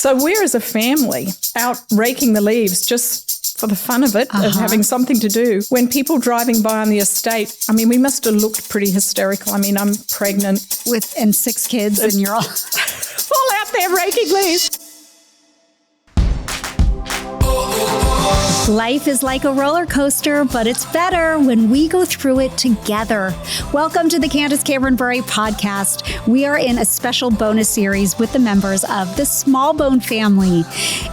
So we're as a family out raking the leaves just for the fun of it, of having something to do. When people driving by on the estate, I mean, we must have looked pretty hysterical. I mean, I'm pregnant. And 6 kids and you're all out there raking leaves. Life is like a roller coaster, but it's better when we go through it together. Welcome to the Candace Cameron Bure Podcast. We are in a special bonus series with the members of the Smallbone family.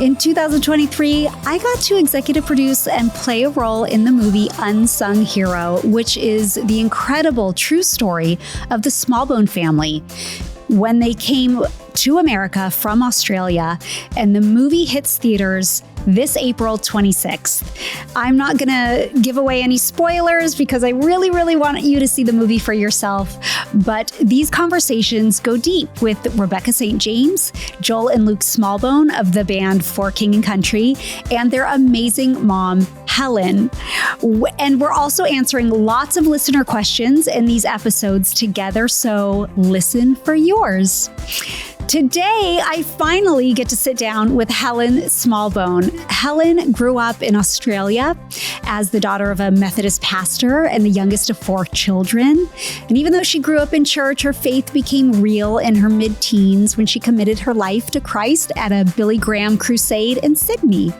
In 2023, I got to executive produce and play a role in the movie Unsung Hero, which is the incredible true story of the Smallbone family. When they came to America from Australia, and the movie hits theaters this April 26th. I'm not going to give away any spoilers because I really, really want you to see the movie for yourself. But these conversations go deep with Rebecca St. James, Joel and Luke Smallbone of the band For King and Country, and their amazing mom, Helen. And we're also answering lots of listener questions in these episodes together, so listen for yours. Today, I finally get to sit down with Helen Smallbone. Helen grew up in Australia as the daughter of a Methodist pastor and the youngest of 4 children. And even though she grew up in church, her faith became real in her mid-teens when she committed her life to Christ at a Billy Graham crusade in Sydney.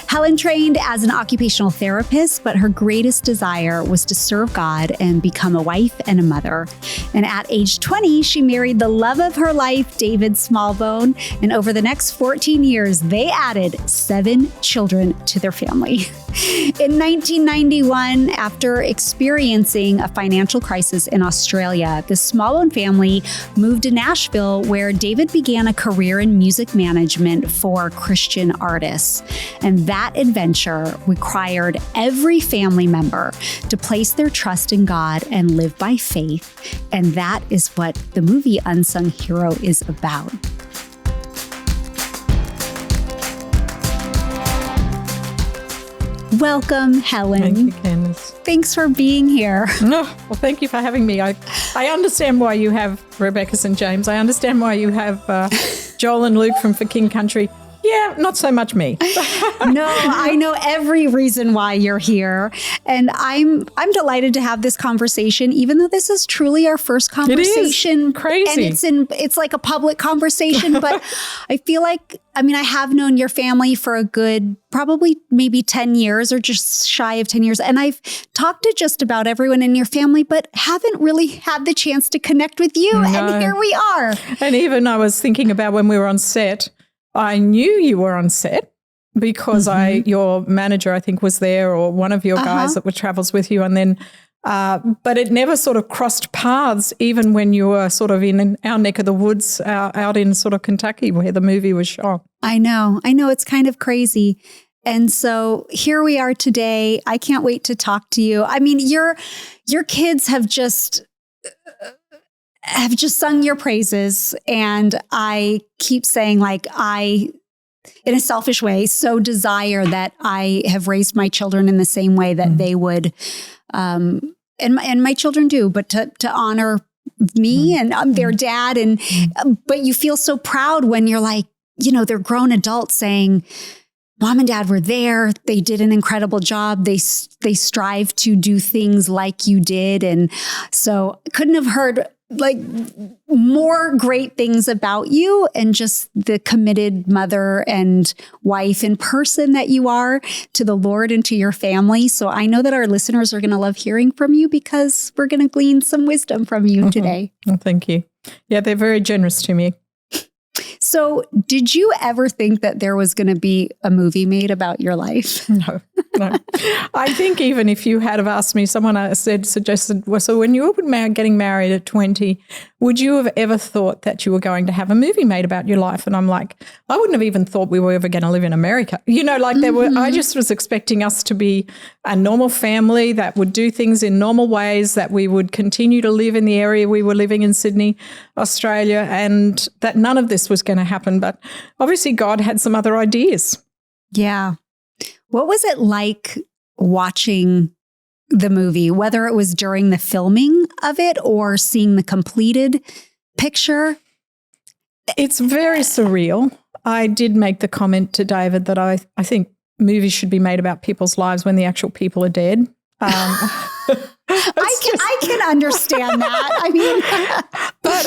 Helen trained as an occupational therapist, but her greatest desire was to serve God and become a wife and a mother. And at age 20, she married the love of her life, David Smallbone, and over the next 14 years, they added 7 children to their family. In 1991, after experiencing a financial crisis in Australia, the Smallbone family moved to Nashville, where David began a career in music management for Christian artists. And that adventure required every family member to place their trust in God and live by faith. And that is what the movie Unsung Hero is about. Welcome, Helen. Thank you, Candace. Thanks for being here. Well, thank you for having me. I understand why you have Rebecca St. James. I understand why you have Joel and Luke from For King Country. Yeah, not so much me. No, I know every reason why you're here. And I'm delighted to have this conversation, even though this is truly our first conversation. It is crazy. And it's like a public conversation, but I feel like, I have known your family for a good, probably maybe 10 years or just shy of 10 years. And I've talked to just about everyone in your family, but haven't really had the chance to connect with you. No. And here we are. And even I was thinking about when we were on set, I knew you were on set because your manager, I think, was there, or one of your guys that travels with you. And then, but it never sort of crossed paths, even when you were sort of in our neck of the woods, out in sort of Kentucky where the movie was shot. I know. It's kind of crazy. And so here we are today. I can't wait to talk to you. Your kids have just sung your praises. And I keep saying, in a selfish way, so desire that I have raised my children in the same way that they would, and my children do, but to honor me and their dad. And, but you feel so proud when you're like, they're grown adults saying, Mom and Dad were there. They did an incredible job. They strive to do things like you did. And so I couldn't have heard more great things about you and just the committed mother and wife and person that you are to the Lord and to your family. So I know that our listeners are going to love hearing from you because we're going to glean some wisdom from you today. Well, thank you. Yeah, they're very generous to me. So did you ever think that there was going to be a movie made about your life? No. I think even if you had have asked me, someone suggested, well, so when you were getting married at 20, would you have ever thought that you were going to have a movie made about your life? And I'm like, I wouldn't have even thought we were ever going to live in America. I just was expecting us to be a normal family that would do things in normal ways, that we would continue to live in the area we were living in, Sydney, Australia, and that none of this was going to happen. But obviously God had some other ideas. Yeah. What was it like watching the movie, whether it was during the filming of it or seeing the completed picture? It's very surreal. I did make the comment to David that I think movies should be made about people's lives when the actual people are dead. I can understand that. I mean, but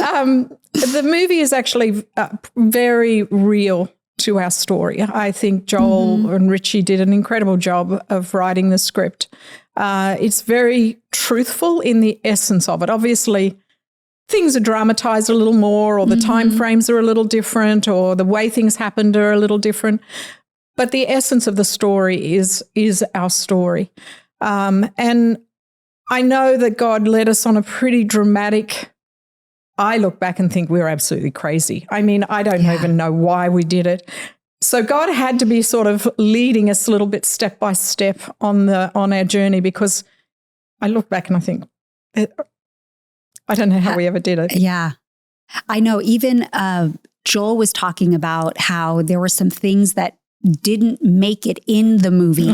the movie is actually very real to our story. I think Joel and Richie did an incredible job of writing the script. It's very truthful in the essence of it. Obviously, things are dramatized a little more, or the time frames are a little different, or the way things happened are a little different. But the essence of the story is our story. And I know that God led us on a pretty dramatic, I look back and think we were absolutely crazy. I mean, I don't even know why we did it. So God had to be sort of leading us a little bit step by step on our journey, because I look back and I think, I don't know how we ever did it. Yeah. I know even Joel was talking about how there were some things that didn't make it in the movie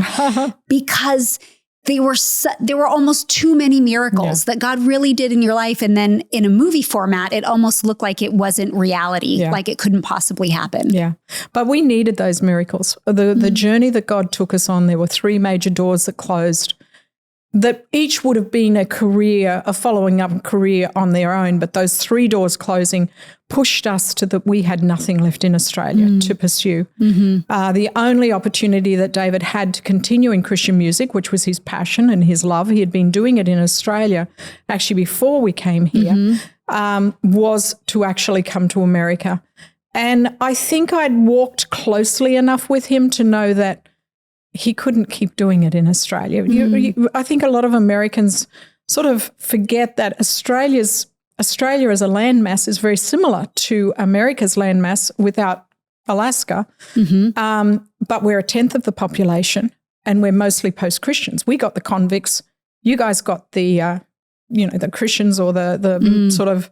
because there were almost too many miracles that God really did in your life. And then in a movie format, it almost looked like it wasn't reality, like it couldn't possibly happen. Yeah. But we needed those miracles. The journey that God took us on, there were 3 major doors that closed, that each would have been a following up career on their own. But those 3 doors closing pushed us to that we had nothing left in Australia to pursue. The only opportunity that David had to continue in Christian music, which was his passion and his love, he had been doing it in Australia actually before we came here, was to actually come to America. And I think I'd walked closely enough with him to know that he couldn't keep doing it in Australia. I think a lot of Americans sort of forget that Australia as a landmass is very similar to America's landmass without Alaska, but we're 1/10 of the population and we're mostly post-Christians. We got the convicts. You guys got the Christians or the sort of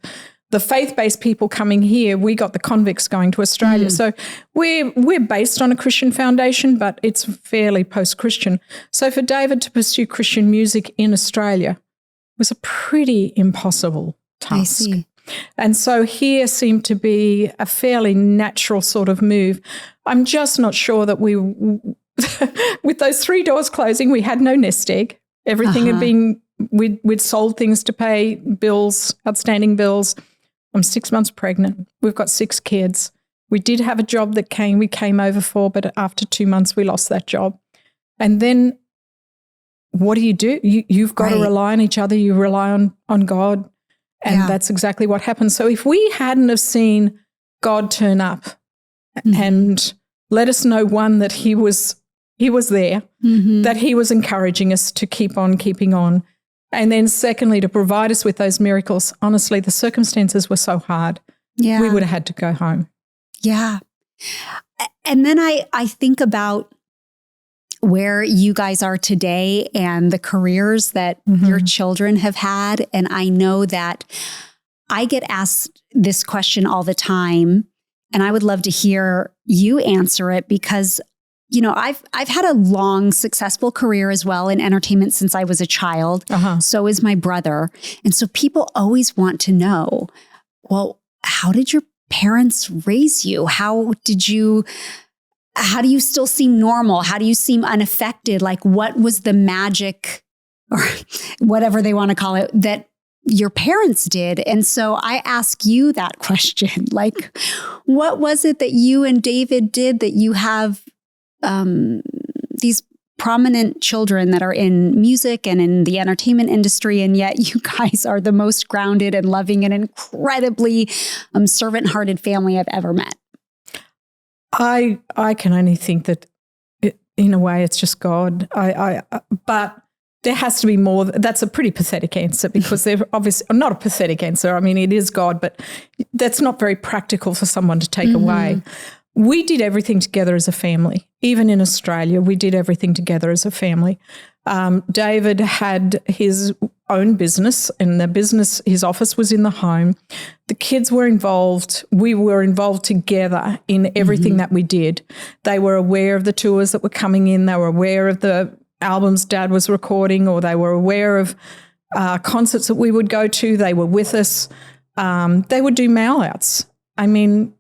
the faith-based people coming here. We got the convicts going to Australia. So we're based on a Christian foundation, but it's fairly post-Christian. So for David to pursue Christian music in Australia was a pretty impossible task. I see. And so here seemed to be a fairly natural sort of move. I'm just not sure that with those 3 doors closing, we had no nest egg. Everything had been, we'd sold things to pay bills, outstanding bills. I'm 6 months pregnant. We've got 6 kids. We did have a job that we came over for, but after 2 months, we lost that job. And then what do? You've got to rely on each other. You rely on God. And that's exactly what happened. So if we hadn't have seen God turn up and let us know, one, that he was there, that he was encouraging us to keep on keeping on, and then secondly, to provide us with those miracles. Honestly, the circumstances were so hard. We would have had to go home. Yeah. And then I think about where you guys are today and the careers that your children have had. And I know that I get asked this question all the time, and I would love to hear you answer it because I've had a long, successful career as well in entertainment since I was a child. So is my brother. And so people always want to know, well, how did your parents raise you? How do you still seem normal? How do you seem unaffected? Like, what was the magic or whatever they want to call it that your parents did? And so I ask you that question, like, what was it that you and David did that you have these prominent children that are in music and in the entertainment industry, and yet you guys are the most grounded and loving and incredibly servant-hearted family I've ever met? I can only think that in a way it's just God. But there has to be more. That's a pretty pathetic answer because they're obviously not a pathetic answer. I mean, it is God, but that's not very practical for someone to take away. We did everything together as a family. Even in Australia, we did everything together as a family. David had his own business, and his office was in the home. The kids were involved. We were involved together in everything that we did. They were aware of the tours that were coming in. They were aware of the albums Dad was recording, or they were aware of concerts that we would go to. They were with us. They would do mail-outs. I mean,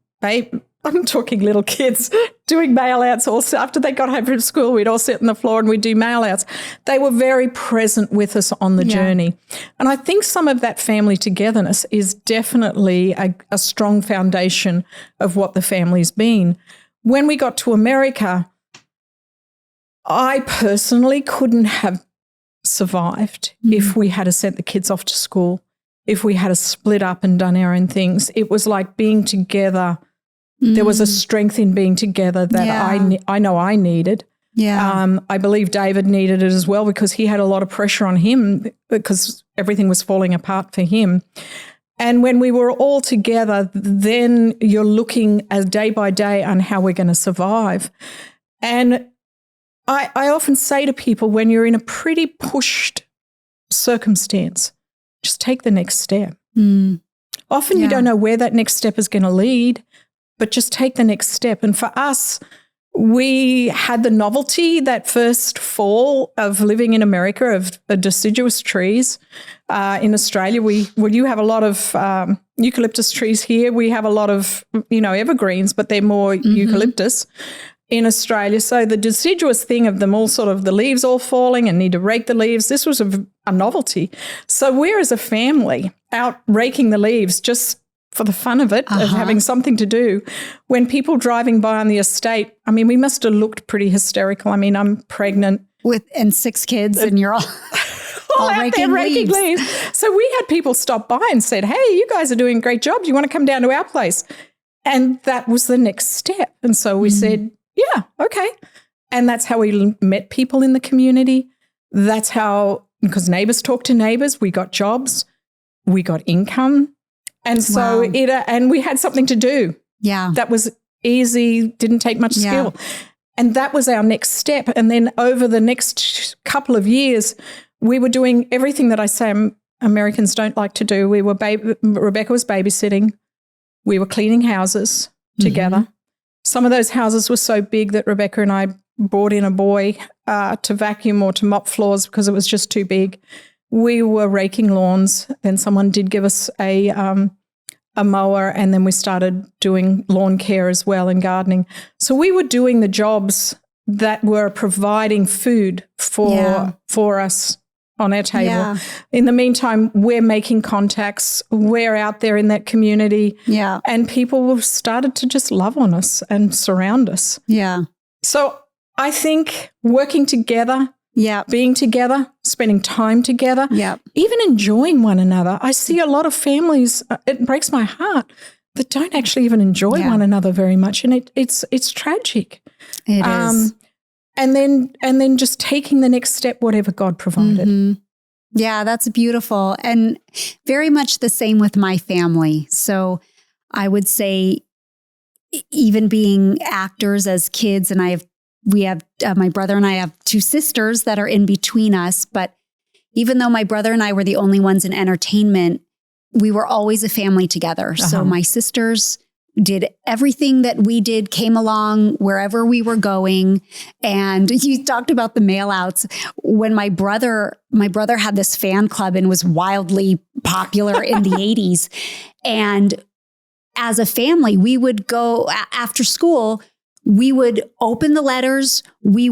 I'm talking little kids doing mail-outs. Also, after they got home from school, we'd all sit on the floor and we'd do mail-outs. They were very present with us on the journey. And I think some of that family togetherness is definitely a strong foundation of what the family's been. When we got to America, I personally couldn't have survived if we had sent the kids off to school, if we had split up and done our own things. It was like being together. There was a strength in being together that I know I needed. Yeah. I believe David needed it as well because he had a lot of pressure on him because everything was falling apart for him. And when we were all together, then you're looking as day by day on how we're going to survive. And I often say to people, when you're in a pretty pushed circumstance, just take the next step. Often you don't know where that next step is going to lead, but just take the next step. And for us, we had the novelty that first fall of living in America of deciduous trees. In Australia, you have a lot of eucalyptus trees here. We have a lot of, evergreens, but they're more eucalyptus in Australia. So the deciduous thing of them all sort of the leaves all falling and need to rake the leaves, this was a novelty. So we're as a family out raking the leaves just for the fun of it, of having something to do. When people driving by on the estate, I mean, we must have looked pretty hysterical. I mean, I'm pregnant. And 6 kids and you're all, all out there raking leaves. So we had people stop by and said, hey, you guys are doing a great job. Do you want to come down to our place? And that was the next step. And so we said, yeah, okay. And that's how we met people in the community. That's how, because neighbors talk to neighbors, we got jobs, we got income. And so and we had something to do. Yeah. That was easy, didn't take much skill. And that was our next step. And then over the next couple of years, we were doing everything that I say Americans don't like to do. Rebecca was babysitting. We were cleaning houses together. Some of those houses were so big that Rebecca and I brought in a boy to vacuum or to mop floors because it was just too big. We were raking lawns. Then someone did give us a mower, and then we started doing lawn care as well and gardening. So we were doing the jobs that were providing food for us on our table. Yeah. In the meantime, we're making contacts. We're out there in that community. Yeah. And people started to just love on us and surround us. Yeah. So I think working together, being together, spending time together, even enjoying one another. I see a lot of families, it breaks my heart, that don't actually even enjoy one another very much. And it's tragic. It is. And then just taking the next step, whatever God provided. Yeah, that's beautiful. And very much the same with my family. So I would say even being actors as kids, and we have my brother and I have 2 sisters that are in between us. But even though my brother and I were the only ones in entertainment, we were always a family together. So my sisters did everything that we did, came along wherever we were going. And you talked about the mail outs. When my brother had this fan club and was wildly popular in the 80s. And as a family, we would go after school. We would open the letters. We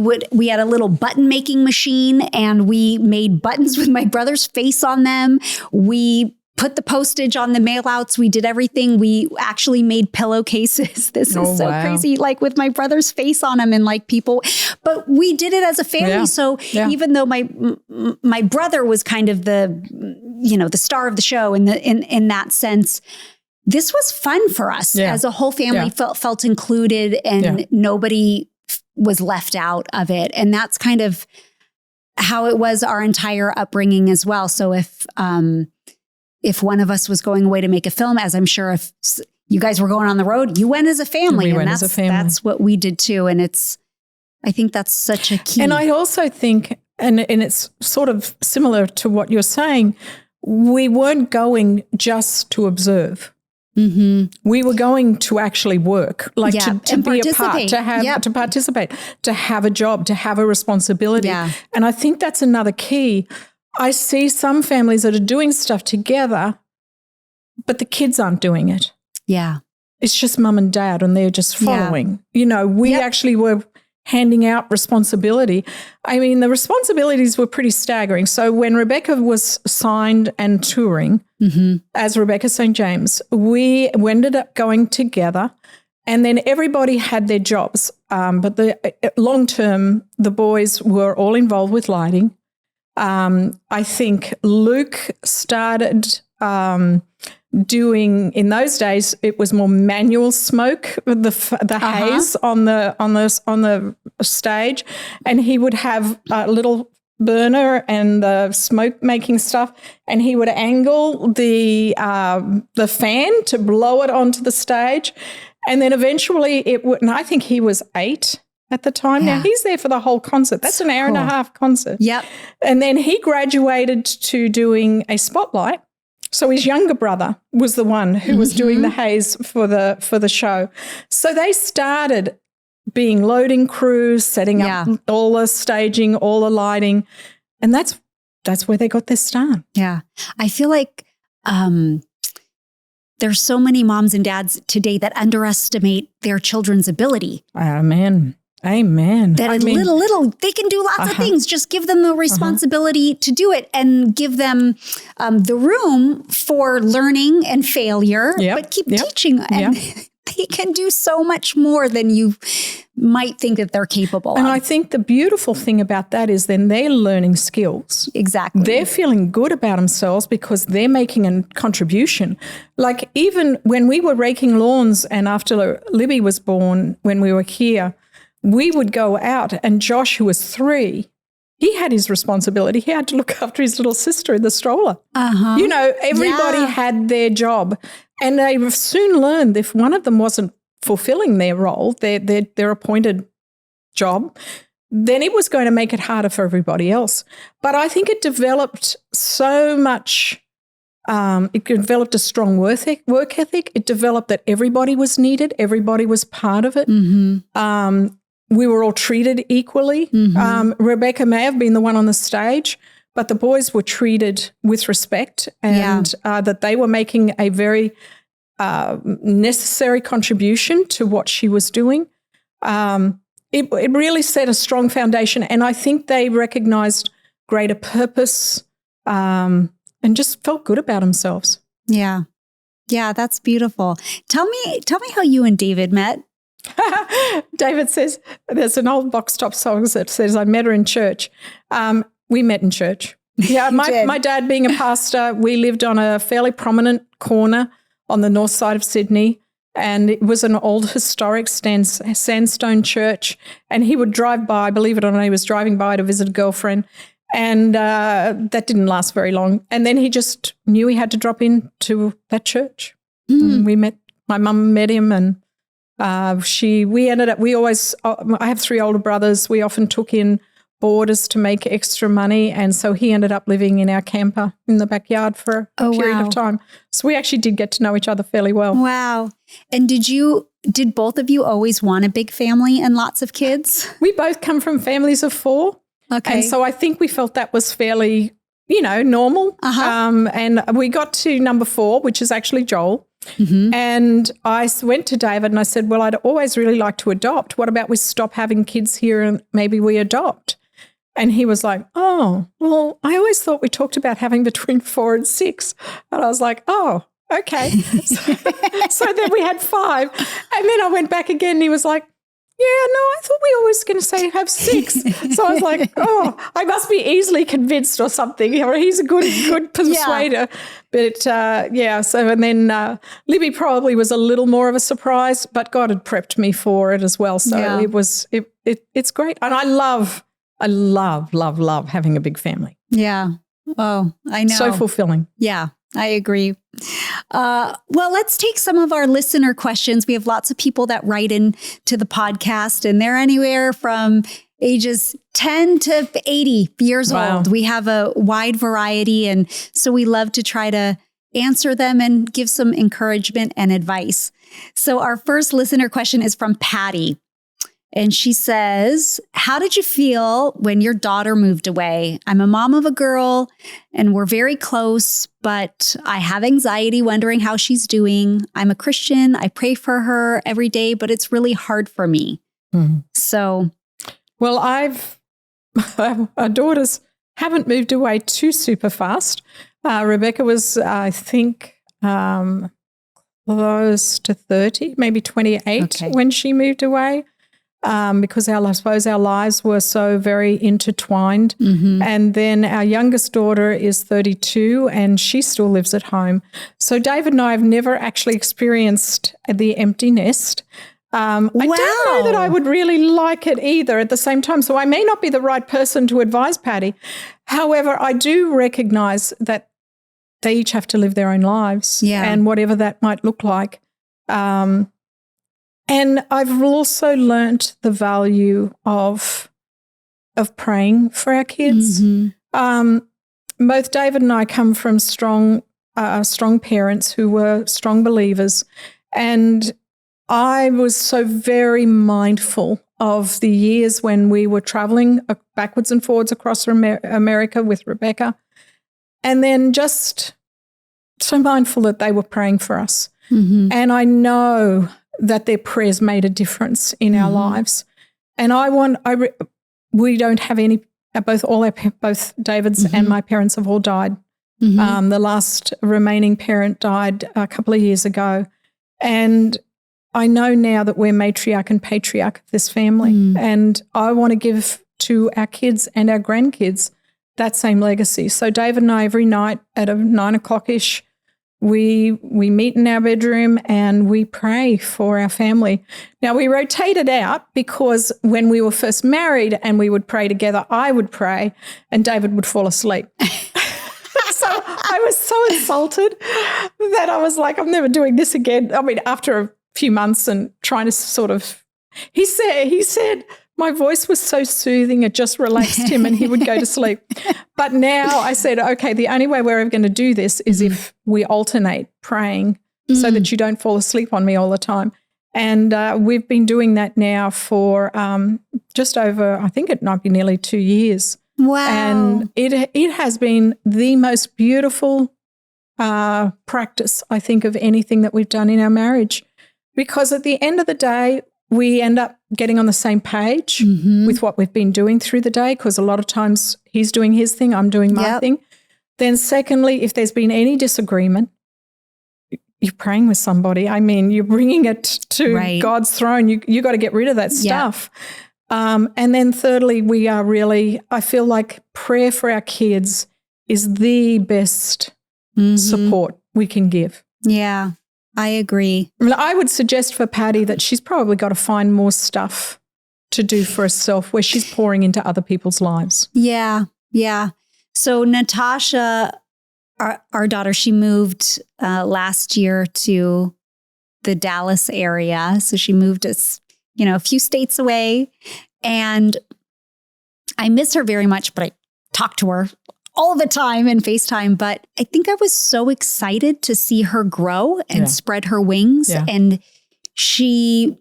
had a little button making machine and we made buttons with my brother's face on them. We put the postage on the mail outs. We did everything. We actually made pillowcases. This is so crazy, like with my brother's face on them and like people, but we did it as a family. Yeah. So even though my brother was kind of the star of the show in that sense, this was fun for us as a whole family. Felt included and nobody was left out of it. And that's kind of how it was our entire upbringing as well. So if one of us was going away to make a film, as I'm sure if you guys were going on the road, you went as a family. That's what we did too. And I think that's such a key. And I also think, and it's sort of similar to what you're saying, we weren't going just to observe. We were going to actually work, like to be a part, to participate, to have a job, to have a responsibility. Yeah. And I think that's another key. I see some families that are doing stuff together, but the kids aren't doing it. Yeah. it's just mum and dad and they're just following. You know, we actually were handing out responsibility. I mean, the responsibilities were pretty staggering. So when Rebecca was signed and touring as Rebecca St. James, we ended up going together, and then everybody had their jobs. But the long term, the boys were all involved with lighting. I think Luke started doing, in those days, it was more manual smoke, the haze on the stage, and he would have a little burner and the smoke making stuff, and he would angle the fan to blow it onto the stage, and then eventually it would. And I think he was 8 at the time. Now he's there for the whole concert. That's an hour and a half concert. Yep. And then he graduated to doing a spotlight. So his younger brother was the one who was doing the haze for the show. So they started being loading crews, setting up all the staging, all the lighting, and that's where they got their start. Yeah. I feel like there's so many moms and dads today that underestimate their children's ability. Amen. That little, they can do lots of things. Just give them the responsibility to do it and give them the room for learning and failure, but keep teaching. And they can do so much more than you might think that they're capable of. And I think the beautiful thing about that is then they're learning skills. Exactly. They're feeling good about themselves because they're making a contribution. Like even when we were raking lawns and after Libby was born, when we were here, we would go out, and Josh, who was 3, he had his responsibility. He had to look after his little sister in the stroller. You know, everybody had their job, and they soon learned if one of them wasn't fulfilling their role, their appointed job, then it was going to make it harder for everybody else. But I think it developed so much. It developed a strong work ethic. It developed that everybody was needed. Everybody was part of it. We were all treated equally. Rebecca may have been the one on the stage, but the boys were treated with respect, and that they were making a very necessary contribution to what she was doing. It really set a strong foundation, and I think they recognized greater purpose and just felt good about themselves. Yeah. Yeah, that's beautiful. Tell me how you and David met. David says, there's an old Box Top song that says, I met her in church. We met in church. Yeah, my dad being a pastor, we lived on a fairly prominent corner on the north side of Sydney, and it was an old historic sandstone church, and he would drive by, believe it or not, he was driving by to visit a girlfriend, and that didn't last very long. And then he just knew he had to drop into that church. And we met, my mum met him, and I have 3 older brothers. We often took in boarders to make extra money, and so he ended up living in our camper in the backyard for a period of time. So we actually did get to know each other fairly well. Wow. And did both of you always want a big family and lots of kids? We both come from families of 4. Okay. And so I think we felt that was fairly, normal. And we got to number 4, which is actually Joel. And I went to David and I said, well, I'd always really like to adopt. What about we stop having kids here and maybe we adopt? And he was like, oh, well, I always thought we talked about having between 4 and 6. And I was like, oh, okay. So then we had 5. And then I went back again and he was like, yeah, no, I thought we were always going to say have 6. So I was like, oh, I must be easily convinced or something. He's a good persuader. But so and then Libby probably was a little more of a surprise, but God had prepped me for it as well. So it's great. And I love having a big family. Yeah. Oh, I know. So fulfilling. Yeah, I agree. Well, let's take some of our listener questions. We have lots of people that write in to the podcast, and they're anywhere from ages 10 to 80 years old. We have a wide variety, and so we love to try to answer them and give some encouragement and advice. So our first listener question is from Patty. And she says, how did you feel when your daughter moved away? I'm a mom of a girl and we're very close, but I have anxiety wondering how she's doing. I'm a Christian. I pray for her every day, but it's really hard for me. Mm-hmm. So. Well, our daughters haven't moved away too super fast. Rebecca was, I think, close to 30, maybe 28 when she moved away. Because I suppose our lives were so very intertwined. Mm-hmm. And then our youngest daughter is 32 and she still lives at home. So David and I have never actually experienced the empty nest. I don't know that I would really like it either at the same time. So I may not be the right person to advise Patty. However, I do recognize that they each have to live their own lives and whatever that might look like. And I've also learnt the value of praying for our kids. Mm-hmm. Both David and I come from strong parents who were strong believers, and I was so very mindful of the years when we were traveling backwards and forwards across America with Rebecca, and then just so mindful that they were praying for us. Mm-hmm. And I know that their prayers made a difference in our lives. And we don't have any, both David's and my parents have all died. Mm-hmm. The last remaining parent died a couple of years ago. And I know now that we're matriarch and patriarch of this family. And I want to give to our kids and our grandkids that same legacy. So David and I, every night at 9 o'clock-ish, we meet in our bedroom and we pray for our family. Now, we rotated out because when we were first married and we would pray together, I would pray and David would fall asleep. So I was so insulted that I was like, I'm never doing this again. I mean, after a few months and trying to sort of, he said, my voice was so soothing, it just relaxed him and he would go to sleep. But now I said, okay, the only way we're ever going to do this is if we alternate praying so that you don't fall asleep on me all the time. And we've been doing that now for just over, I think it might be nearly 2 years. Wow. And it has been the most beautiful practice, I think, of anything that we've done in our marriage. Because at the end of the day, we end up getting on the same page with what we've been doing through the day, because a lot of times he's doing his thing, I'm doing my thing. Then secondly, if there's been any disagreement, you're praying with somebody. I mean, you're bringing it to God's throne. You got to get rid of that stuff. And then thirdly, we are really, I feel like prayer for our kids is the best support we can give. Yeah. I agree. I mean, I would suggest for Patty that she's probably got to find more stuff to do for herself where she's pouring into other people's lives. Yeah. Yeah. So Natasha, our daughter, she moved last year to the Dallas area. So she moved us, a few states away. And I miss her very much, but I talk to her all the time in FaceTime. But I think I was so excited to see her grow and spread her wings. Yeah. And she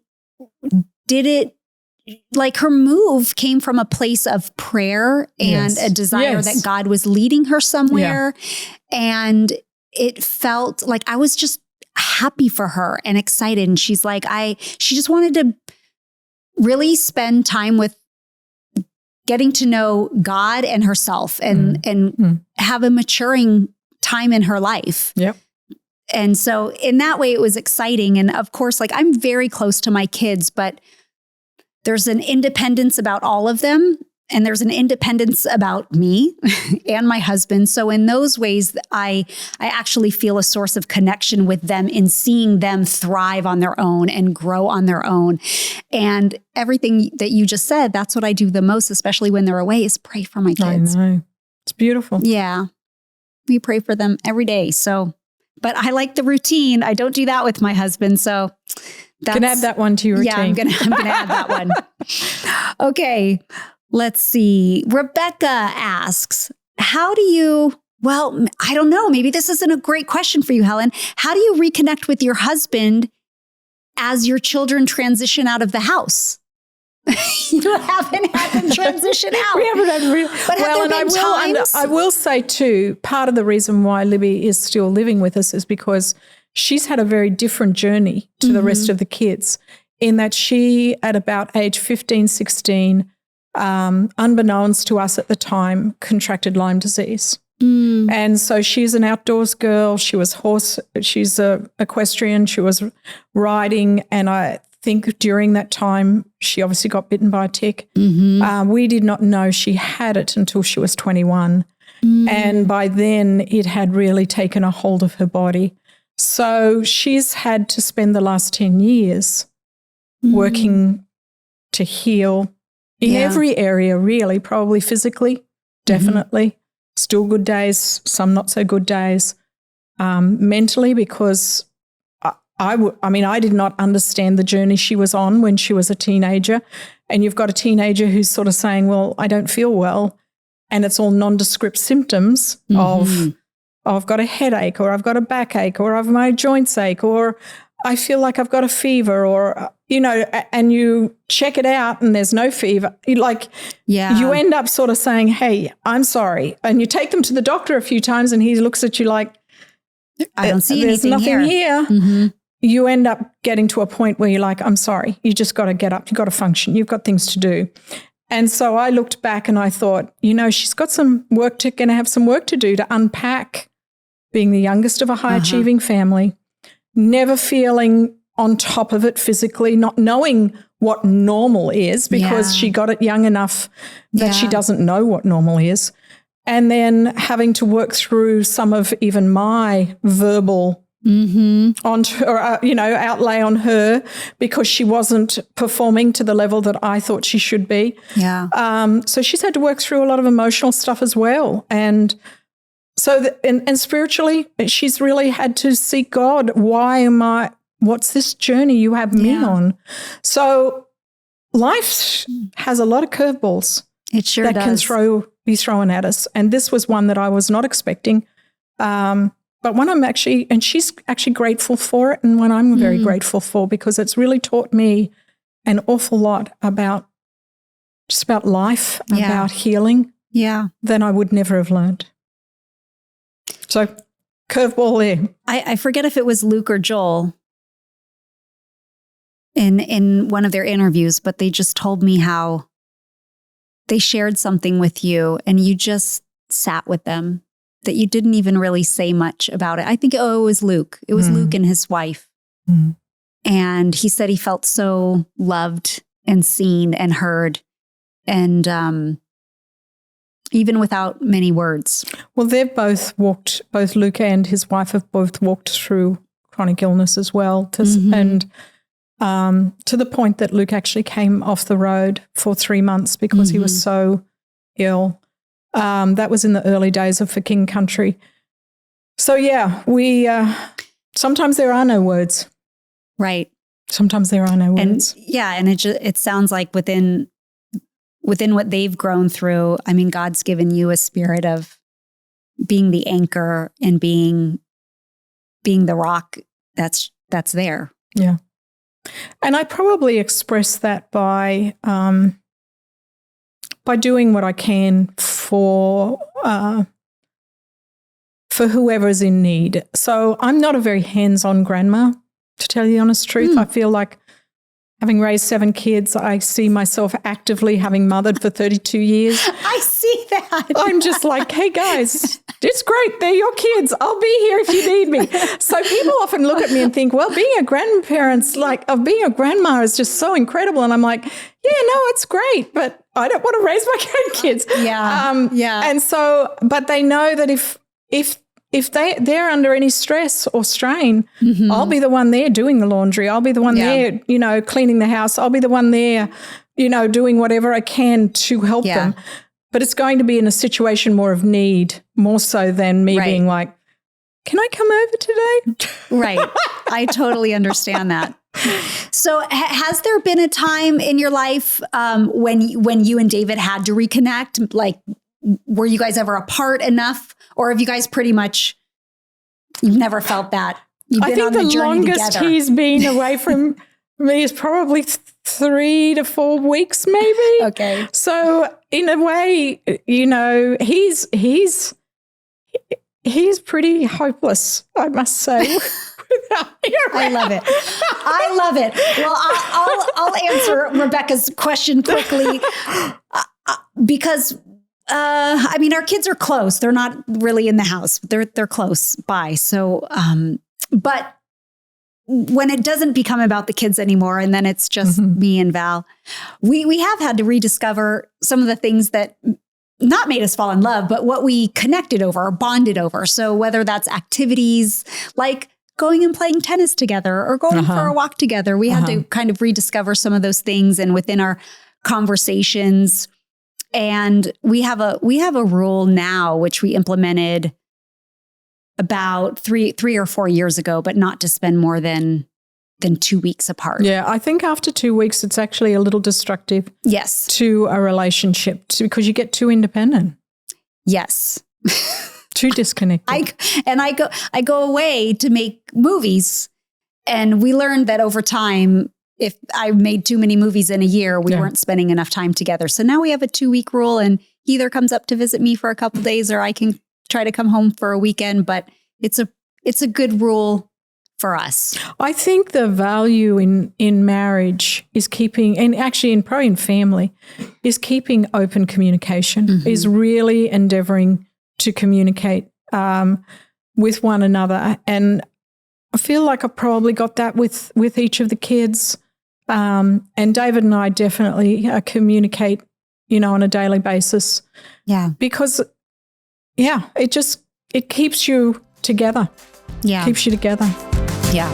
did it, like her move came from a place of prayer and a desire that God was leading her somewhere. Yeah. And it felt like I was just happy for her and excited. And she's like, she just wanted to really spend time with getting to know God and herself and have a maturing time in her life. Yep. And so in that way, it was exciting. And of course, like I'm very close to my kids, but there's an independence about all of them. And there's an independence about me and my husband. So in those ways, I actually feel a source of connection with them in seeing them thrive on their own and grow on their own. And everything that you just said, that's what I do the most, especially when they're away, is pray for my kids. I know. It's beautiful. Yeah. We pray for them every day. So, but I like the routine. I don't do that with my husband. So you can add that one to your routine. Yeah, I'm gonna add that one. Okay. Let's see. Rebecca asks, I don't know, maybe this isn't a great question for you, Helen. How do you reconnect with your husband as your children transition out of the house? you haven't had them transition out. We haven't had real. But have there been times? I will say too, part of the reason why Libby is still living with us is because she's had a very different journey to the rest of the kids, in that she, at about age 15, 16, unbeknownst to us at the time, contracted Lyme disease. And so she's an outdoors girl. She's a equestrian. She was riding. And I think during that time, she obviously got bitten by a tick. We did not know she had it until she was 21. And by then it had really taken a hold of her body. So she's had to spend the last 10 years working to heal in every area, really, probably physically, definitely. Still good days, some not so good days. Mentally, because I did not understand the journey she was on when she was a teenager. And you've got a teenager who's sort of saying, well, I don't feel well. And it's all nondescript symptoms of, I've got a headache, or I've got a backache, or my joints ache, or I feel like I've got a fever, or, and you check it out and there's no fever. You end up sort of saying, hey, I'm sorry. And you take them to the doctor a few times and he looks at you like, I don't see there's anything nothing here. You end up getting to a point where you're like, I'm sorry, you just got to get up. You've got to function. You've got things to do. And so I looked back and I thought, she's got going to have some work to do to unpack being the youngest of a high-achieving family, never feeling on top of it physically, not knowing what normal is because she got it young enough that she doesn't know what normal is. And then having to work through some of even my verbal outlay on her because she wasn't performing to the level that I thought she should be. So she's had to work through a lot of emotional stuff as well. And so, and spiritually, she's really had to seek God. What's this journey you have me on? So life has a lot of curveballs. It sure that does. Can be thrown at us. And this was one that I was not expecting. But one I'm and she's actually grateful for it, and one I'm very grateful for, because it's really taught me an awful lot about life, about healing, than I would never have learned. So curveball there. I forget if it was Luke or Joel in one of their interviews, but they just told me how they shared something with you and you just sat with them, that you didn't even really say much about it. I think, it was Luke. It was Luke and his wife. And he said he felt so loved and seen and heard, and even without many words. Well, they've both Luke and his wife have both walked through chronic illness as well. And to the point that Luke actually came off the road for 3 months because he was so ill. That was in the early days of For King Country. So we sometimes there are no words. Right. Sometimes there are no words. And it sounds like within what they've grown through, I mean, God's given you a spirit of being the anchor and being the rock that's there. Yeah. And I probably express that by doing what I can for whoever's in need. So I'm not a very hands-on grandma, to tell you the honest truth. I feel like, having raised 7 kids, I see myself actively having mothered for 32 years. I see that. I'm just like, hey guys, it's great. They're your kids. I'll be here if you need me. So people often look at me and think, well, being a grandma is just so incredible. And I'm like, yeah, no, it's great, but I don't want to raise my grandkids. And so, but they know that if they're under any stress or strain, I'll be the one there doing the laundry. I'll be the one there, cleaning the house. I'll be the one there, doing whatever I can to help them. But it's going to be in a situation more of need, more so than me being like, can I come over today? Right. I totally understand that. So has there been a time in your life when you and David had to reconnect? Like, were you guys ever apart enough? Or have you guys you've never felt that? You've been on the journey together. I think the longest he's been away from me is probably 3 to 4 weeks, maybe. Okay. So in a way, you know, he's pretty hopeless, I must say. I love it. I love it. Well, I'll answer Rebecca's question quickly because I mean, our kids are close. They're not really in the house. They're close by. So, but when it doesn't become about the kids anymore, and then it's just me and Val, we have had to rediscover some of the things that not made us fall in love, but what we connected over or bonded over. So whether that's activities like going and playing tennis together or going for a walk together, we had to kind of rediscover some of those things and within our conversations. And we have a rule now, which we implemented about three or 4 years ago, but not to spend more than 2 weeks apart. Yeah, I think after 2 weeks, it's actually a little destructive. Yes. To a relationship because you get too independent. Yes. Too disconnected. I go away to make movies, and we learned that over time, if I made too many movies in a year, we weren't spending enough time together. So now we have a 2-week rule, and he either comes up to visit me for a couple of days, or I can try to come home for a weekend. But it's a good rule for us. I think the value in marriage is keeping, and actually probably in family, is keeping open communication, is really endeavoring to communicate with one another. And I feel like I probably got that with each of the kids. And David and I definitely communicate, you know, on a daily basis. Yeah. Because, it keeps you together. Yeah. Keeps you together. Yeah.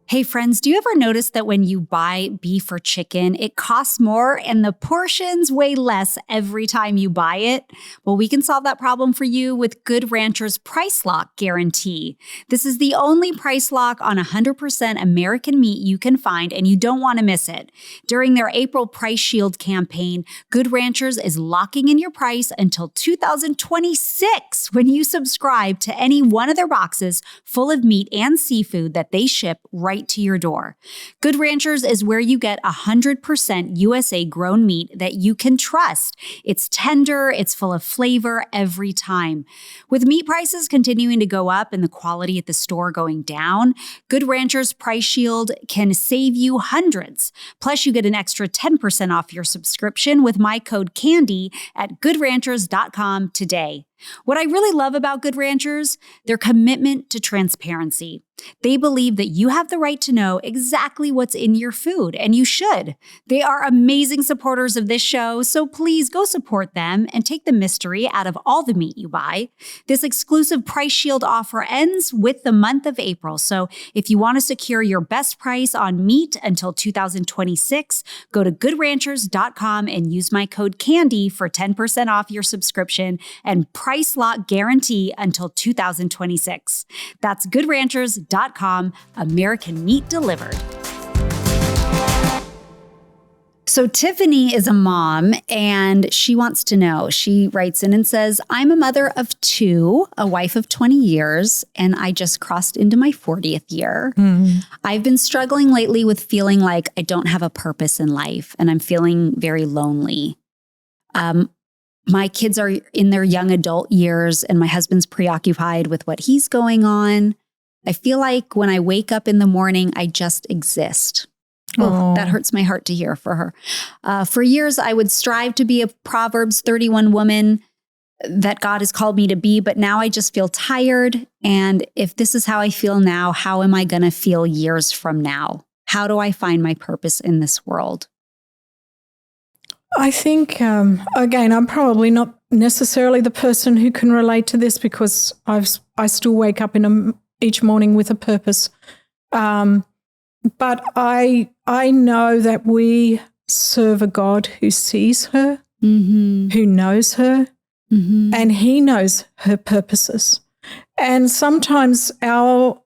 Hey friends, do you ever notice that when you buy beef or chicken, it costs more and the portions weigh less every time you buy it? Well, we can solve that problem for you with Good Rancher's Price Lock Guarantee. This is the only price lock on 100% American meat you can find, and you don't want to miss it. During their April Price Shield campaign, Good Ranchers is locking in your price until 2026 when you subscribe to any one of their boxes full of meat and seafood that they ship right to your door. Good Ranchers is where you get 100% USA grown meat that you can trust. It's tender, it's full of flavor every time. With meat prices continuing to go up and the quality at the store going down, Good Ranchers Price Shield can save you hundreds. Plus, you get an extra 10% off your subscription with my code CANDY at goodranchers.com today. What I really love about Good Ranchers, their commitment to transparency. They believe that you have the right to know exactly what's in your food, and you should. They are amazing supporters of this show, so please go support them and take the mystery out of all the meat you buy. This exclusive Price Shield offer ends with the month of April, so if you want to secure your best price on meat until 2026, go to goodranchers.com and use my code CANDY for 10% off your subscription and price lock guarantee until 2026. That's goodranchers.com, American meat delivered. So Tiffany is a mom and she wants to know, she writes in and says, I'm a mother of 2, a wife of 20 years, and I just crossed into my 40th year. I've been struggling lately with feeling like I don't have a purpose in life and I'm feeling very lonely. My kids are in their young adult years and my husband's preoccupied with what he's going on. I feel like when I wake up in the morning, I just exist. Oh, that hurts my heart to hear for her. For years, I would strive to be a Proverbs 31 woman that God has called me to be, but now I just feel tired. And if this is how I feel now, how am I going to feel years from now? How do I find my purpose in this world? I think, again, I'm probably not necessarily the person who can relate to this because I still wake up each morning with a purpose. But I know that we serve a God who sees her, who knows her, and he knows her purposes. And sometimes our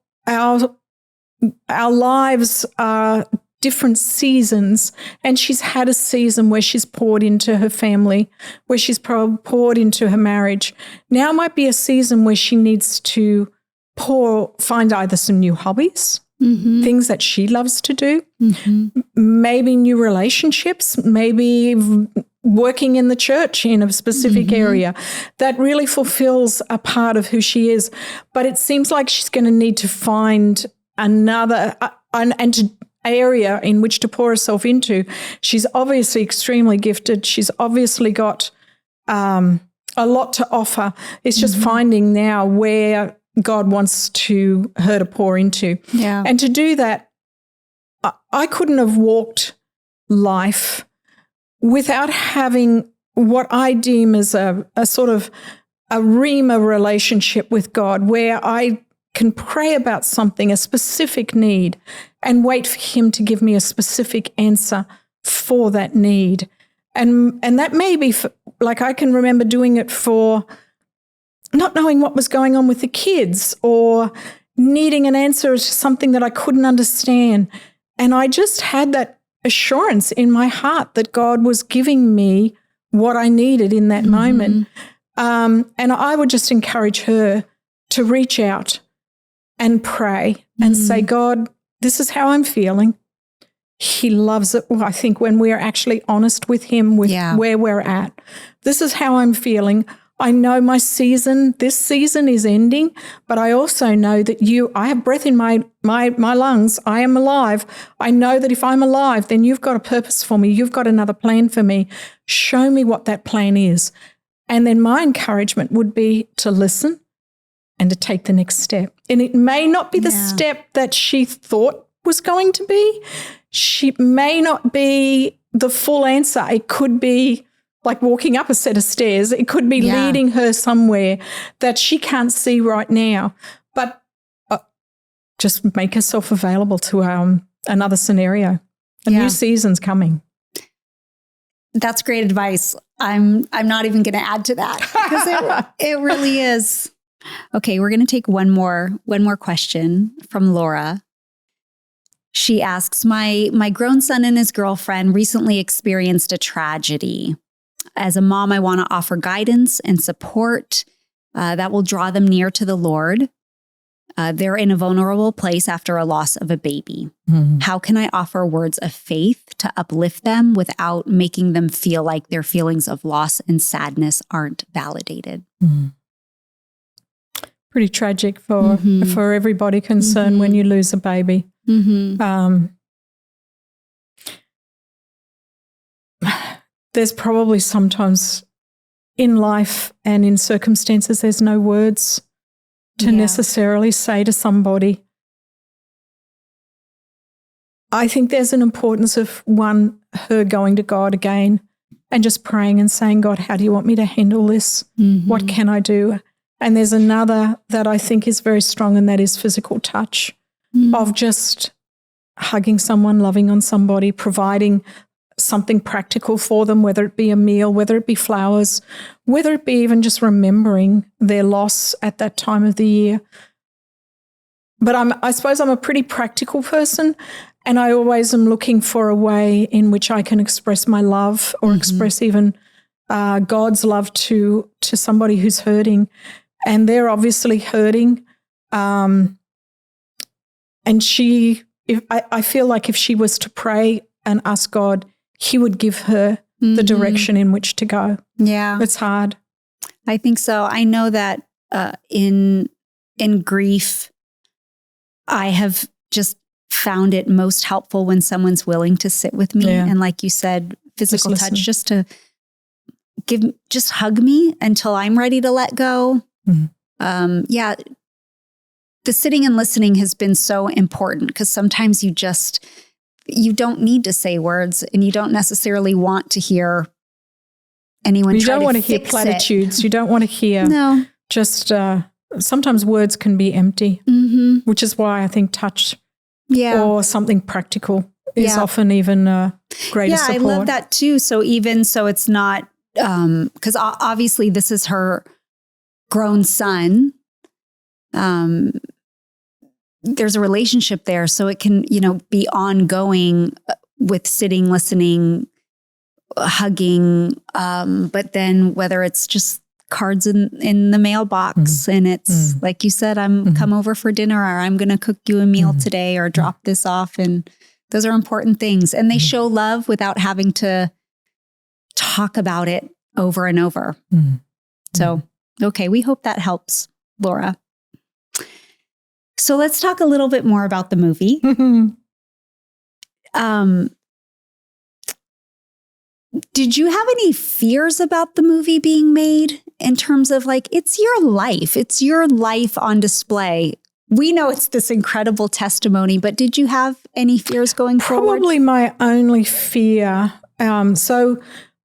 lives are different seasons, and she's had a season where she's poured into her family, where she's poured into her marriage. Now might be a season where she needs to find either some new hobbies things that she loves to do, maybe new relationships, maybe working in the church in a specific area that really fulfills a part of who she is. But it seems like she's going to need to find another area in which to pour herself into. She's obviously extremely gifted. She's obviously got a lot to offer. It's just finding now where God wants her to pour into. Yeah. And to do that, I couldn't have walked life without having what I deem as a sort of a Rhema relationship with God, where I can pray about something, a specific need, and wait for him to give me a specific answer for that need. And that may be, like I can remember doing it for not knowing what was going on with the kids or needing an answer to something that I couldn't understand. And I just had that assurance in my heart that God was giving me what I needed in that moment. And I would just encourage her to reach out and pray and say, God, this is how I'm feeling. He loves it. Well, I think when we are actually honest with him, with where we're at, this is how I'm feeling. I know this season is ending, but I also know that I have breath in my lungs. I am alive. I know that if I'm alive, then you've got a purpose for me. You've got another plan for me. Show me what that plan is. And then my encouragement would be to listen and to take the next step. And it may not be the step that she thought was going to be. She may not be the full answer. It could be like walking up a set of stairs. It could be leading her somewhere that she can't see right now. But just make herself available to another scenario. A new season's coming. That's great advice. I'm not even going to add to that because it really is. Okay, we're going to take one more question from Laura. She asks, my grown son and his girlfriend recently experienced a tragedy. As a mom, I want to offer guidance and support that will draw them near to the Lord. They're in a vulnerable place after a loss of a baby. How can I offer words of faith to uplift them without making them feel like their feelings of loss and sadness aren't validated? Pretty tragic for everybody concerned when you lose a baby. There's probably sometimes in life and in circumstances there's no words to necessarily say to somebody. I think there's an importance of her going to God again and just praying and saying, God, how do you want me to handle this? What can I do? And there's another that I think is very strong, and that is physical touch, of just hugging someone, loving on somebody, providing something practical for them, whether it be a meal, whether it be flowers, whether it be even just remembering their loss at that time of the year. But I suppose I'm a pretty practical person, and I always am looking for a way in which I can express my love or express even God's love to somebody who's hurting. And they're obviously hurting. And I feel like if she was to pray and ask God, he would give her the direction in which to go. Yeah. It's hard. I think so. I know that in grief, I have just found it most helpful when someone's willing to sit with me. And like you said, physical touch, just to hug me until I'm ready to let go. The sitting and listening has been so important because sometimes you don't need to say words and you don't necessarily want to hear anyone you try don't to want to hear fix platitudes. it. You don't want to hear just sometimes words can be empty, which is why I think touch or something practical is often even greater support. I love that too. So it's not, because obviously this is her grown son. There's a relationship there, so it can, be ongoing with sitting, listening, hugging. But then whether it's just cards in the mailbox, and it's like you said, I'm come over for dinner, or I'm going to cook you a meal today, or drop this off. And those are important things. And they show love without having to talk about it over and over. So, okay, we hope that helps, Laura. So let's talk a little bit more about the movie. Did you have any fears about the movie being made in terms of like, it's your life on display? We know it's this incredible testimony, but did you have any fears going forward? Probably my only fear. So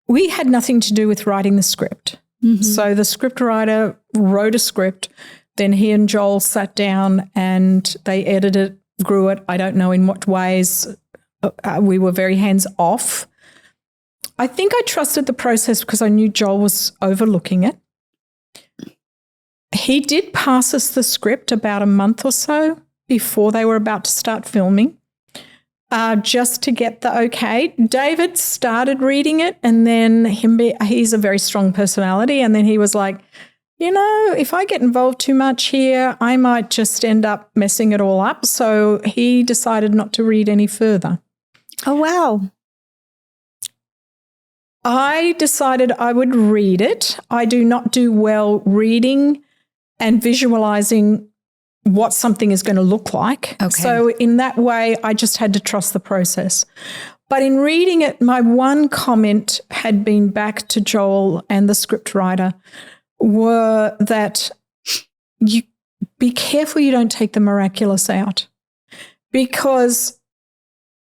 we had nothing to do with writing the script. So the script writer wrote a script, then he and Joel sat down and they edited it, grew it. I don't know in what ways. We were very hands off. I think I trusted the process because I knew Joel was overlooking it. He did pass us the script about a month or so before they were about to start filming, just to get the okay. David started reading it, and then he's a very strong personality, and then he was like, if I get involved too much here, I might just end up messing it all up. So he decided not to read any further. Oh, wow. I decided I would read it. I do not do well reading and visualizing what something is going to look like. Okay. So in that way, I just had to trust the process. But in reading it, my one comment had been back to Joel and the script writer were that you be careful you don't take the miraculous out. Because,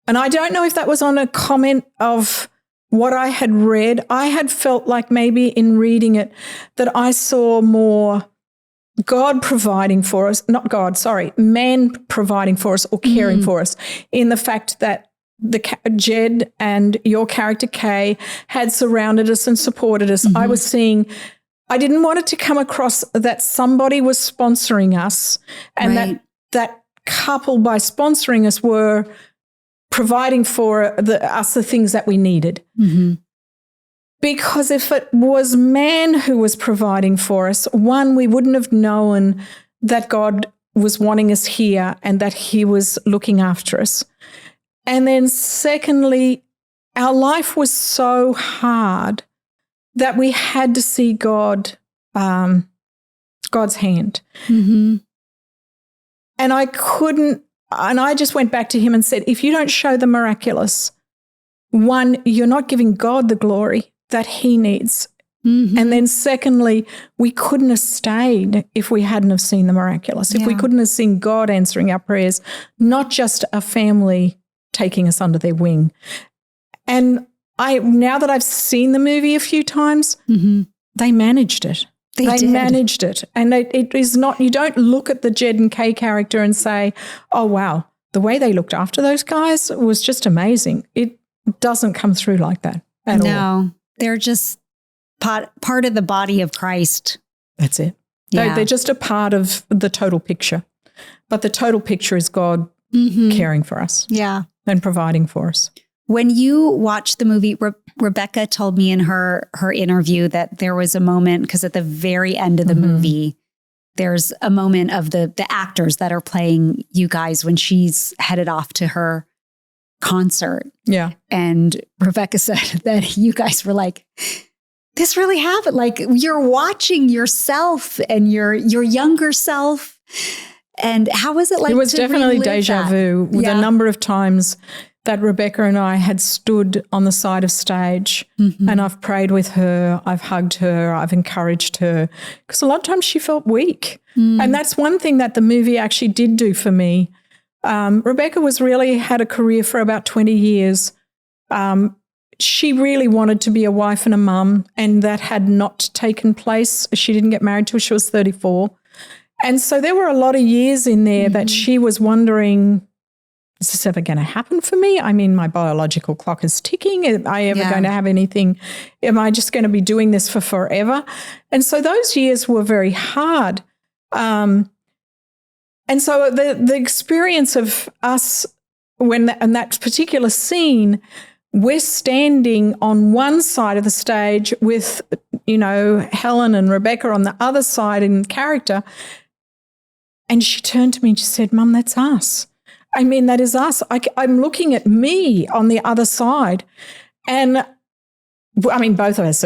and I don't know if that was on a comment of what I had read, I had felt like maybe in reading it that I saw more God providing for us, man providing for us or caring for us, in the fact that Jed and your character Kay had surrounded us and supported us. I was seeing, I didn't want it to come across that somebody was sponsoring us and that couple by sponsoring us were providing for us the things that we needed. Because if it was man who was providing for us, one, we wouldn't have known that God was wanting us here and that he was looking after us. And then secondly, our life was so hard that we had to see God's hand. And I just went back to him and said, if you don't show the miraculous, one, you're not giving God the glory that he needs. And then secondly, we couldn't have stayed if we hadn't have seen the miraculous, if we couldn't have seen God answering our prayers, not just a family taking us under their wing. And now that I've seen the movie a few times, they managed it. They managed it. And it is not, you don't look at the Jed and Kay character and say, oh, wow, the way they looked after those guys was just amazing. It doesn't come through like that at all. No, they're just part of the body of Christ. That's it. Yeah. They're just a part of the total picture. But the total picture is God caring for us. Yeah. And providing for us. When you watch the movie, Rebecca told me in her interview that there was a moment, because at the very end of the movie, there's a moment of the actors that are playing you guys when she's headed off to her concert. Yeah. And Rebecca said that you guys were like, this really happened. Like, you're watching yourself and your younger self. And how was it like? It was definitely deja vu with a number of times that Rebecca and I had stood on the side of stage and I've prayed with her, I've hugged her, I've encouraged her, because a lot of times she felt weak. And that's one thing that the movie actually did do for me. Rebecca had a career for about 20 years. She really wanted to be a wife and a mum, and that had not taken place. She didn't get married till she was 34. And so there were a lot of years in there that she was wondering, is this ever going to happen for me? I mean, my biological clock is ticking. Am I ever going to have anything? Am I just going to be doing this for forever? And so those years were very hard. And so the experience of us in that particular scene, we're standing on one side of the stage with, Helen and Rebecca on the other side in character. And she turned to me and she said, Mum, that's us. I mean, that is us. I'm looking at me on the other side. And I mean, both of us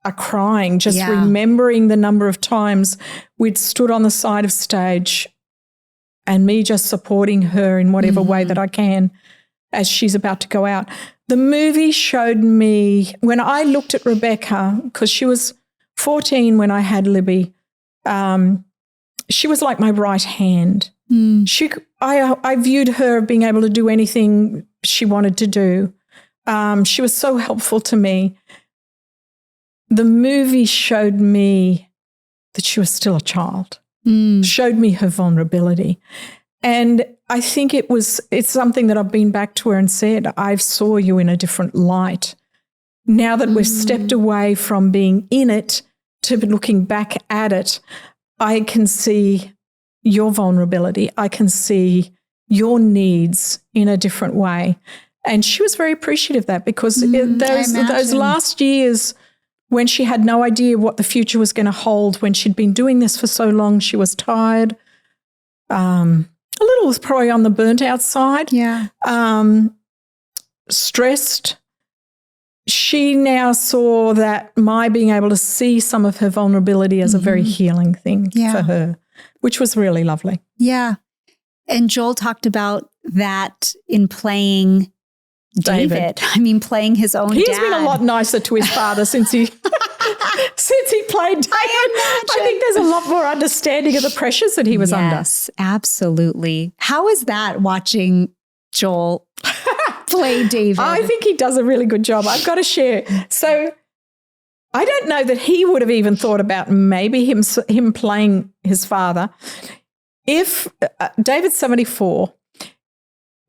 are crying, just remembering the number of times we'd stood on the side of stage and me just supporting her in whatever way that I can as she's about to go out. The movie showed me, when I looked at Rebecca, because she was 14 when I had Libby, she was like my right hand. I viewed her being able to do anything she wanted to do. She was so helpful to me. The movie showed me that she was still a child, showed me her vulnerability. And I think it's something that I've been back to her and said, I saw you in a different light. Now that we've stepped away from being in it to looking back at it, I can see your vulnerability. I can see your needs in a different way. And she was very appreciative of that, because those last years when she had no idea what the future was going to hold, when she'd been doing this for so long, she was tired, a little probably on the burnt out side, stressed. She now saw that my being able to see some of her vulnerability as a very healing thing for her, which was really lovely. Yeah. And Joel talked about that in playing David. I mean, playing his own dad. He's been a lot nicer to his father since he played David. I think there's a lot more understanding of the pressures that he was under. Yes, absolutely. How is that, watching Joel play David? I think he does a really good job. I've got to share. So I don't know that he would have even thought about maybe him playing his father. If David's 74,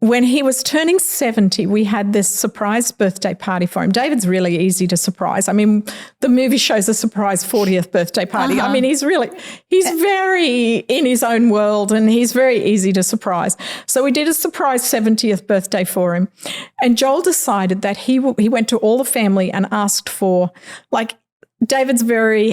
when he was turning 70, we had this surprise birthday party for him. David's really easy to surprise. I mean, the movie shows a surprise 40th birthday party. I mean, he's very in his own world, and he's very easy to surprise. So we did a surprise 70th birthday for him. And Joel decided that he went to all the family and asked for, like, David's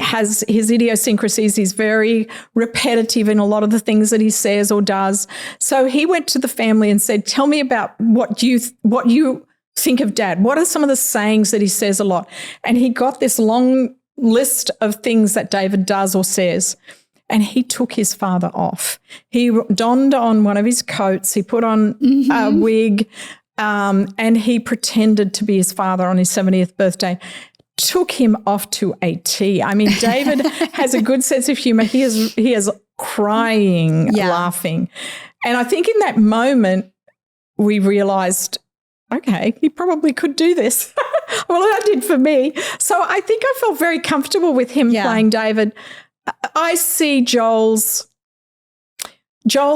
has his idiosyncrasies. He's very repetitive in a lot of the things that he says or does. So he went to the family and said, tell me about what you think of Dad. What are some of the sayings that he says a lot? And he got this long list of things that David does or says. And he took his father off. He donned on one of his coats. He put on a wig, and he pretended to be his father on his 70th birthday. Took him off to a T. I mean, David has a good sense of humor. He is crying, laughing. And I think in that moment we realized, okay, he probably could do this. Well, that did for me. So I think I felt very comfortable with him playing David. I see Joel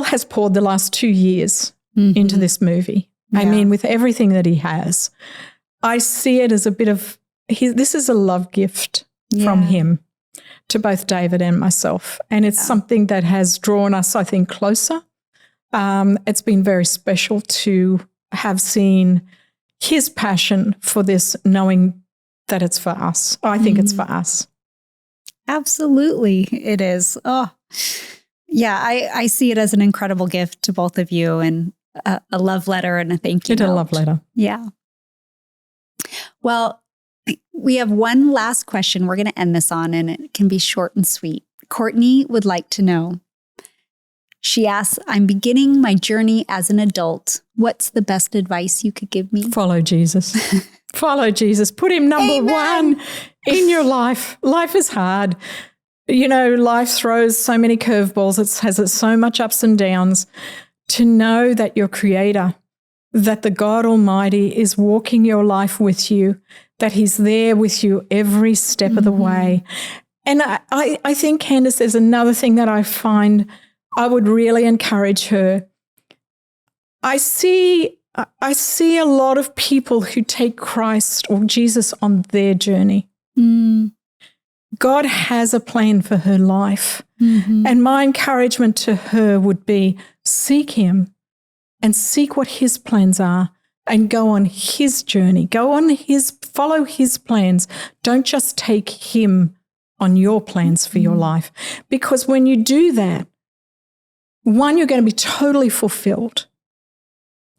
has poured the last 2 years into this movie. I mean, with everything that he has, I see it as a bit of, this is a love gift from him to both David and myself. And it's something that has drawn us, I think, closer. It's been very special to have seen his passion for this, knowing that it's for us. I think it's for us. Absolutely, it is. Oh, yeah, I see it as an incredible gift to both of you, and a love letter and a thank you note. A love letter. Yeah. Well, we have one last question we're going to end this on, and it can be short and sweet. Courtney would like to know. She asks, I'm beginning my journey as an adult. What's the best advice you could give me? Follow Jesus. Follow Jesus. Put him number one in your life. Life is hard. You know, life throws so many curveballs. It has so much ups and downs. To know that your Creator, that the God Almighty is walking your life with you, that he's there with you every step of the way. And I think, Candace, there's another thing that I find I would really encourage her. I see a lot of people who take Christ or Jesus on their journey. God has a plan for her life. And my encouragement to her would be, seek him and seek what his plans are and go on his journey. Follow his plans. Don't just take him on your plans for your life. Because when you do that, 1, you're going to be totally fulfilled.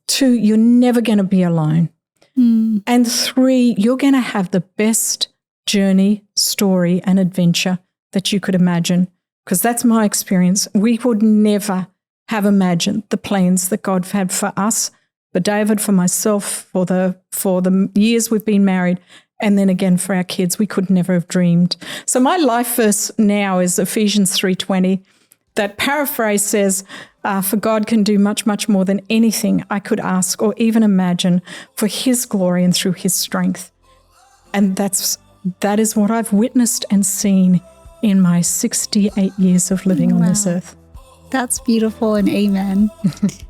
2, you're never going to be alone. And 3, you're going to have the best journey, story, and adventure that you could imagine. Because that's my experience. We would never have imagined the plans that God had for us, for David, for myself, for the years we've been married, and then again for our kids. We could never have dreamed. So my life verse now is Ephesians 3:20. That paraphrase says, for God can do much, much more than anything I could ask or even imagine for his glory and through his strength. And that is what I've witnessed and seen in my 68 years of living on this earth. That's beautiful and amen.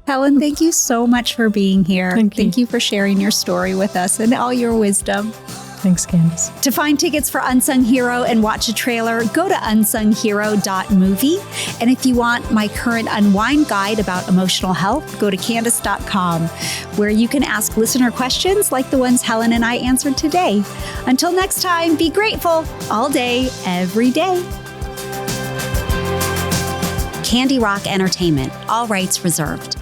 Helen, thank you so much for being here. Thank you for sharing your story with us and all your wisdom. Thanks, Candace. To find tickets for Unsung Hero and watch a trailer, go to unsunghero.movie. And if you want my current unwind guide about emotional health, go to candace.com, where you can ask listener questions like the ones Helen and I answered today. Until next time, be grateful all day, every day. Candy Rock Entertainment, all rights reserved.